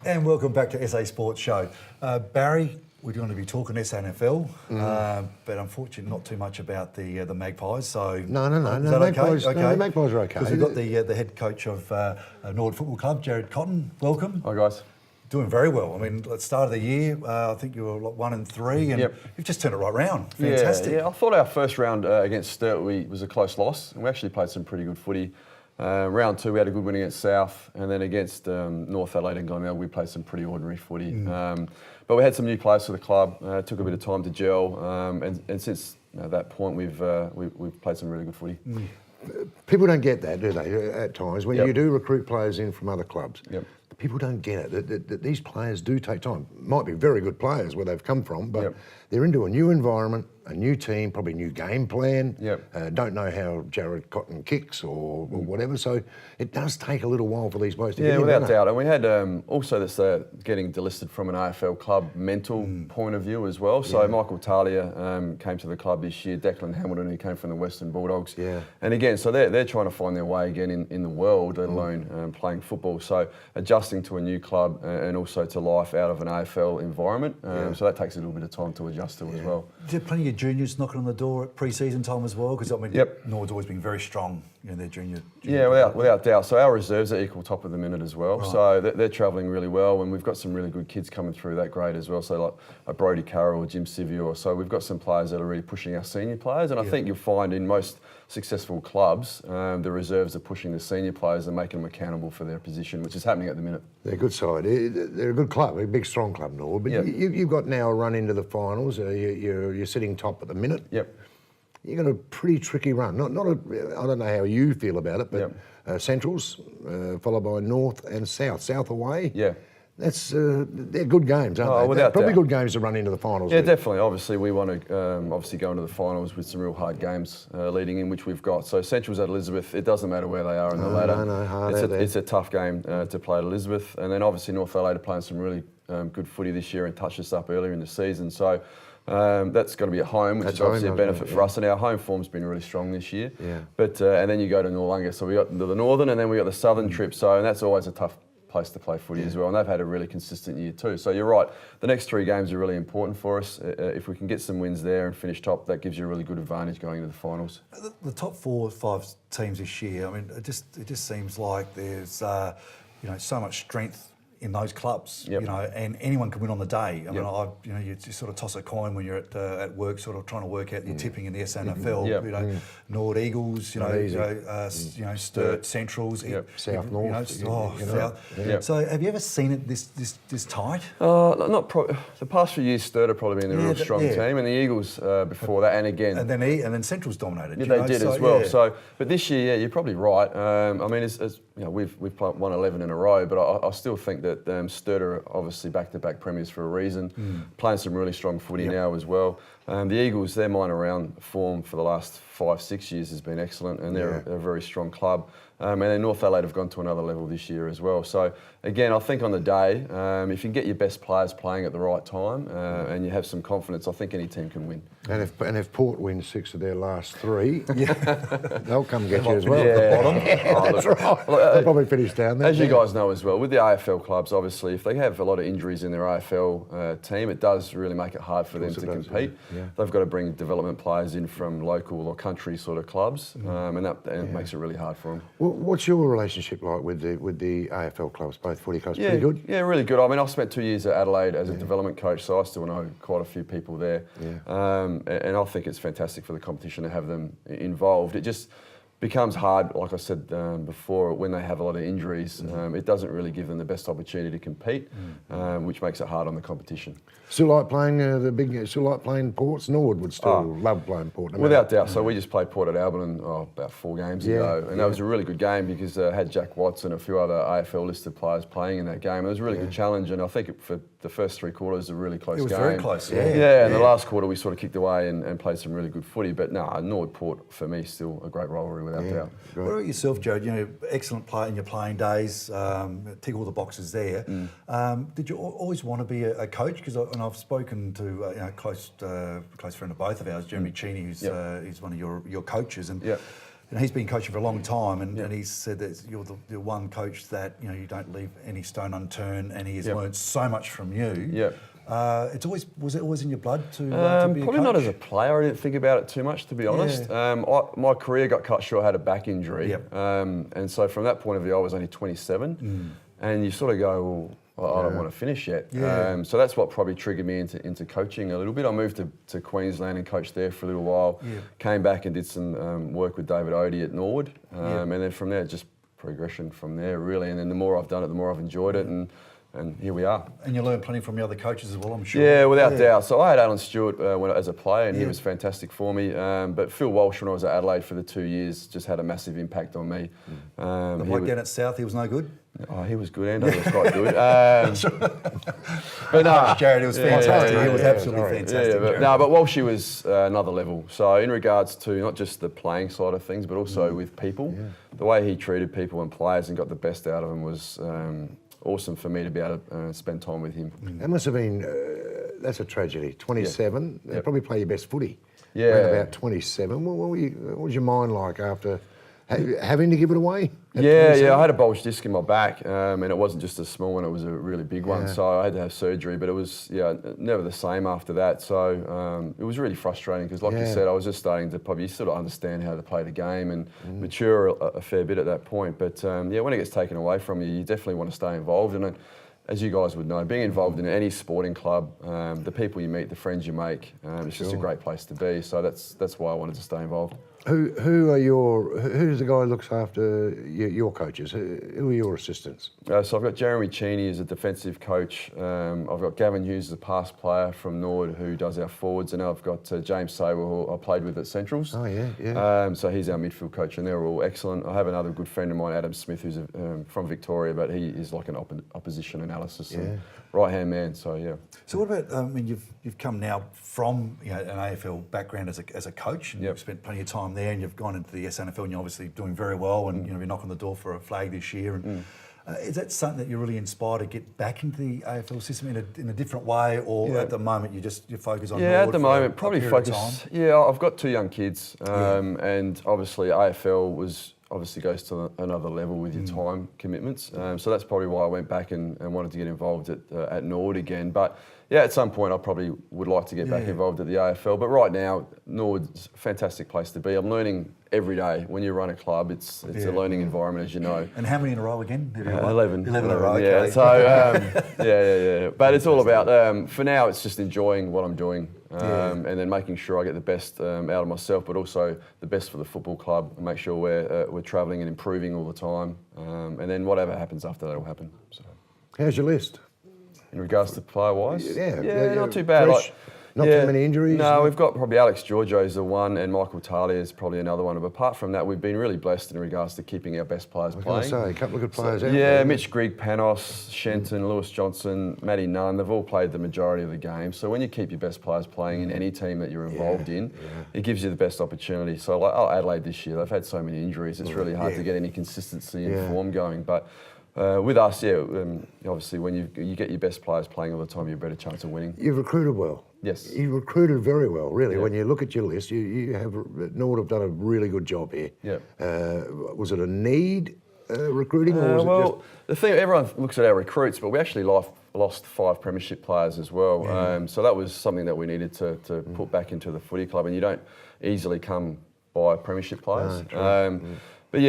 And welcome back to SA Sports Show. Barry, we're going to be talking SNFL, but unfortunately not too much about the Magpies. So No. Is that Magpies, okay? no, the Magpies are okay. Because we've got the head coach of Nord Football Club, Jarrod Cotton. Welcome. Hi guys. Doing very well. I mean, at the start of the year, I think you were like 1-3, and you've just turned it right round. Fantastic. Yeah, I thought our first round against Sturt was a close loss, and we actually played some pretty good footy. Round 2, we had a good win against South, and then against North Adelaide and Glenelg, we played some pretty ordinary footy. But we had some new players for the club. It took a bit of time to gel, and since that point, we've played some really good footy. People don't get that, do they? At times, when you do recruit players in from other clubs, people don't get it. That these players do take time. Might be very good players where they've come from, but they're into a new environment, a new team, probably new game plan. Don't know how Jarrod Cotton kicks or whatever. So it does take a little while for these boys to get in. Without doubt. And we had also this getting delisted from an AFL club mental point of view as well. So Michael Talia came to the club this year. Declan Hamilton, who came from the Western Bulldogs. And again, so they're trying to find their way again in the world, let alone playing football. So adjusting to a new club and also to life out of an AFL environment. So that takes a little bit of time to adjust to as well. Is there plenty of juniors knocking on the door at pre-season time as well? Because I mean, Nord's always been very strong in their junior. Without doubt. So our reserves are equal top of the minute as well. Right. So they're travelling really well, and we've got some really good kids coming through that grade as well. So like a Brody Carroll or Jim Sivior. So we've got some players that are really pushing our senior players, and I think you'll find in most successful clubs, the reserves are pushing the senior players and making them accountable for their position, which is happening at the minute. They're a good side. They're a good club, a big, strong club, Nord. But you've got now a run into the finals. You're sitting top at the minute. You got a pretty tricky run. I don't know how you feel about it, but Centrals, followed by North and South. South away. They're good games, aren't they? They're probably good games to run into the finals. Yeah, definitely. Obviously, we want to go into the finals with some real hard games leading in, which we've got. So Central's at Elizabeth. It doesn't matter where they are in the ladder. It's a tough game to play at Elizabeth. And then obviously North Adelaide are playing some really good footy this year and touched us up earlier in the season. So that's got to be at home, which is obviously a benefit for us. And our home form's been really strong this year. But and then you go to Noarlunga. So we got the northern, and then we got the southern trip. So and that's always a tough place to play footy as well, and they've had a really consistent year too. So you're right, the next 3 games are really important for us. If we can get some wins there and finish top, that gives you a really good advantage going into the finals. The top 4 or 5 teams this year, I mean, it just seems like there's so much strength in those clubs, and anyone can win on the day. I mean, you sort of toss a coin when you're at work, sort of trying to work out your tipping in the SNFL. Nord Eagles, Sturt Centrals, South North, South. So have you ever seen it this tight? The past few years, Sturt have probably been the real strong team, and the Eagles before that, and again, and then Central's dominated. They did as well. So, but this year, you're probably right. I mean, as we've won 11 in a row, but I still think that Sturt are obviously back-to-back premiers for a reason, playing some really strong footy now as well. The Eagles, their minor round form for the last 5-6 years has been excellent, and they're a very strong club. And then North Adelaide have gone to another level this year as well. So again, I think on the day, if you can get your best players playing at the right time and you have some confidence, I think any team can win. And if Port wins 6 of their last 3, they'll come get you as well. That's right. They'll probably finish down there. As you guys know as well, with the AFL clubs, obviously, if they have a lot of injuries in their AFL team, it does really make it hard for them to compete. They've got to bring development players in from local or country sort of clubs, and that makes it really hard for them. What's your relationship like with the AFL clubs, both footy clubs? Pretty good? Yeah, really good. I mean, I've spent 2 years at Adelaide as a development coach, so I still know quite a few people there. And I think it's fantastic for the competition to have them involved. It just becomes hard, like I said before, when they have a lot of injuries. It doesn't really give them the best opportunity to compete, which makes it hard on the competition. Still like playing still like playing Ports? Nord would still love playing Port. Without doubt. So we just played Port at Albion about 4 games ago, and that was a really good game because it had Jack Watts and a few other AFL listed players playing in that game. It was a really good challenge, and I think for the first 3 quarters, it was a really close game. It was very close, and the last quarter we sort of kicked away and played some really good footy. But Nord Port for me is still a great rivalry without doubt. What about yourself, Jarrod? Excellent player in your playing days, tick all the boxes there. Did you always want to be a coach? Because I've spoken to a close friend of both of ours, Jeremy Cheney, who's one of your coaches, and he's been coaching for a long time, and he said that you're the one coach that you don't leave any stone unturned, and he has learned so much from you. Yeah. Was it always in your blood to be a probably coach? not as a player. I didn't think about it too much, to be honest. My career got cut short. I had a back injury, and so from that point of view, I was only 27, and you sort of go, well, I don't want to finish yet. So that's what probably triggered me into coaching a little bit. I moved to Queensland and coached there for a little while. Came back and did some work with David Odie at Norwood, and then from there, just progression from there, really. And then the more I've done it, the more I've enjoyed it, and here we are. And you learn plenty from the other coaches as well, I'm sure. Yeah, without doubt. So I had Alan Stewart as a player, and he was fantastic for me. But Phil Walsh, when I was at Adelaide for the 2 years, just had a massive impact on me. The bloke down at South, he was no good? Oh, he was good. Ando was quite good. But no, Jarrod, it was fantastic. He was absolutely fantastic. But Walshy was another level. So in regards to not just the playing side of things, but also with people, the way he treated people and players and got the best out of them was awesome for me to be able to spend time with him. That must have been, that's a tragedy. 27, probably play your best footy. Yeah. Around about 27. What was your mind like after having to give it away? Yeah, I had a bulge disc in my back, and it wasn't just a small one, it was a really big one. So I had to have surgery, but it was never the same after that. So it was really frustrating because, like you said, I was just starting to probably sort of understand how to play the game and mature a fair bit at that point. But when it gets taken away from you, you definitely want to stay involved. And as you guys would know, being involved in any sporting club, the people you meet, the friends you make, it's just a great place to be. So that's why I wanted to stay involved. Who's the guy who looks after your coaches? Who are your assistants? So I've got Jeremy Cheney as a defensive coach. I've got Gavin Hughes as a past player from Norwood who does our forwards, and I've got James Saber, who I played with at Centrals. Oh yeah. So he's our midfield coach, and they're all excellent. I have another good friend of mine, Adam Smith, who's from Victoria, but he is like an opposition analysis and right-hand man. So yeah. So what about? I mean, you've come now from an AFL background as a coach, and you've spent plenty of time there, and you've gone into the SNFL, and you're obviously doing very well, and you're knocking the door for a flag this year. And is that something that you're really inspired to get back into the AFL system in a different way, or at the moment you focus on? Yeah, at the moment probably focus. Yeah, I've got 2 young kids, and obviously AFL goes to another level with your time commitments. So that's probably why I went back and wanted to get involved at Norwood again. But yeah, at some point I probably would like to get back involved at the AFL. But right now, Norwood's a fantastic place to be. I'm learning every day. When you run a club, it's a learning environment, as you know. And how many in a row again? 11. 11 in a row, yeah. okay. So, But it's all about, for now, it's just enjoying what I'm doing. And then making sure I get the best out of myself, but also the best for the football club, and make sure we're travelling and improving all the time. And then whatever happens after that will happen. So. How's your list? In regards to player-wise? Yeah, not too bad. Fresh, not too many injuries? No, we've got probably Alex Giorgio is the one, and Michael Talia is probably another one. But apart from that, we've been really blessed in regards to keeping our best players playing. I was going to say, a couple of good players out there. there. Mitch Grigg, Panos, Shenton, Lewis Johnson, Matty Nunn, they've all played the majority of the game. So when you keep your best players playing in any team that you're involved in, it gives you the best opportunity. So like Adelaide this year, they've had so many injuries, it's really hard to get any consistency and form going. But with us, obviously when you get your best players playing all the time, you have a better chance of winning. You've recruited well. Yes. You recruited very well, really. When you look at your list, Norwood have done a really good job here. Yeah. Was it a need recruiting, or was it just... The thing, everyone looks at our recruits, but we actually lost 5 premiership players as well. So that was something that we needed to put back into the footy club, and you don't easily come by premiership players. But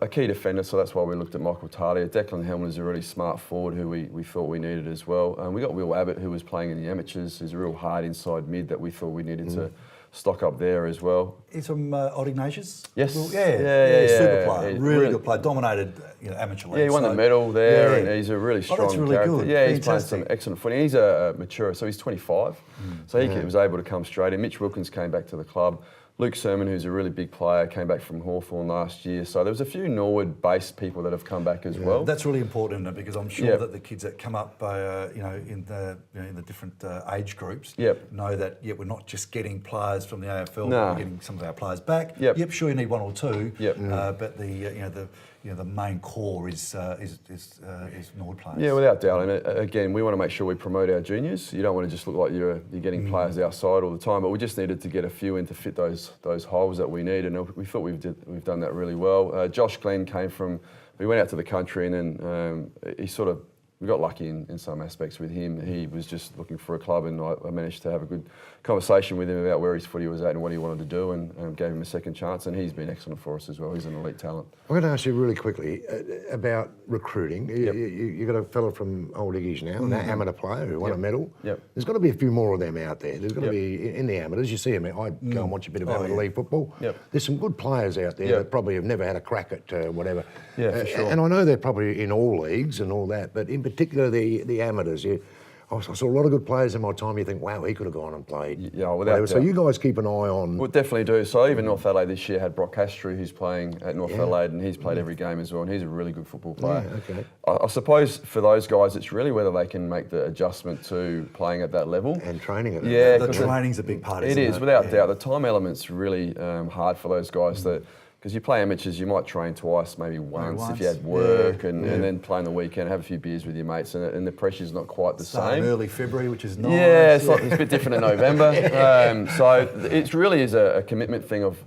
a key defender, so that's why we looked at Michael Talia. Declan Helman is a really smart forward who we thought we needed as well. We got Will Abbott, who was playing in the amateurs, who's a real hard inside mid that we thought we needed to stock up there as well. He's from Odd Ignatius? Yes. Super player, really good player, dominated amateur league. Yeah, he won the medal there, and he's a really strong that's really character. good. Yeah, he's playing some excellent footy. He's a mature, so he's 25, so he was able to come straight in. Mitch Wilkins came back to the club. Luke Sermon, who's a really big player, came back from Hawthorn last year. So there was a few Norwood-based people that have come back as well. That's really important, isn't it? Because I'm sure that the kids that come up, in the different age groups, know that we're not just getting players from the AFL, we're getting some of our players back. Sure, you need 1 or 2, but the main core is Norwood players. Yeah, without doubt. And again, we want to make sure we promote our juniors. You don't want to just look like you're getting players outside all the time, but we just needed to get a few in to fit those those holes that we need, and we thought we've done that really well. Josh Glenn came from. We went out to the country, and then we got lucky in some aspects with him. He was just looking for a club, and I managed to have a good conversation with him about where his footy was at and what he wanted to do, and gave him a second chance, and he's been excellent for us as well. He's an elite talent. I'm going to ask you really quickly about recruiting. Yep. You got a fella from Old Iggies now, an amateur player who won a medal. Yep. There's got to be a few more of them out there. There's got to be, in the amateurs, you see them. I go and watch a bit of amateur league football. Yep. There's some good players out there that probably have never had a crack at whatever. Yeah, for sure. And I know they're probably in all leagues and all that, but in particular the amateurs, I saw a lot of good players in my time. You think, wow, he could have gone and played. Yeah, without doubt. So you guys keep an eye on. We definitely do. So even North Adelaide this year had Brock Castry, who's playing at North Adelaide, and he's played every game as well, and he's a really good football player. Yeah, okay. I suppose for those guys, it's really whether they can make the adjustment to playing at that level. And training at that Yeah, level. The training's a big part, isn't It it? is, without doubt. The time element's really hard for those guys because you play amateurs, you might train twice, maybe once if you had work, and then play on the weekend, have a few beers with your mates, and the pressure's not quite the same. Early February, which is nice. Yeah, it's a bit different in November. So it really is a commitment thing of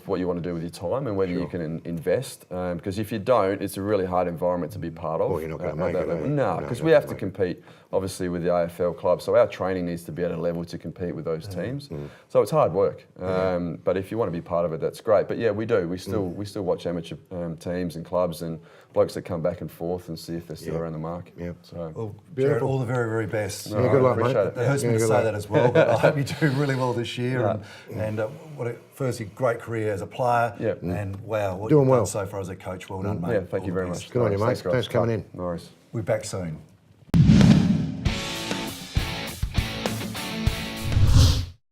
what you want to do with your time and whether you can invest. Because if you don't, it's a really hard environment to be part of. Well, you're not going to make it. No, because we have to compete, obviously, with the AFL club. So our training needs to be at a level to compete with those teams. So it's hard work. But if you want to be part of it, that's great. But yeah, we do. We still watch amateur teams and clubs and blokes that come back and forth and see if they're still around the mark. Yeah. So Well, Jarrod, all the very, very best. Yeah, good luck, mate. appreciate it. It hurts me to say that as well, but I hope you do really well this year. And firstly, great career as a player. Yep. And wow, what Doing you've well. done so far as a coach. Well done, mate. Yeah, thank All you the very best. much. Good on you, mate. Thanks, guys. Thanks for coming in. No worries. We're back soon.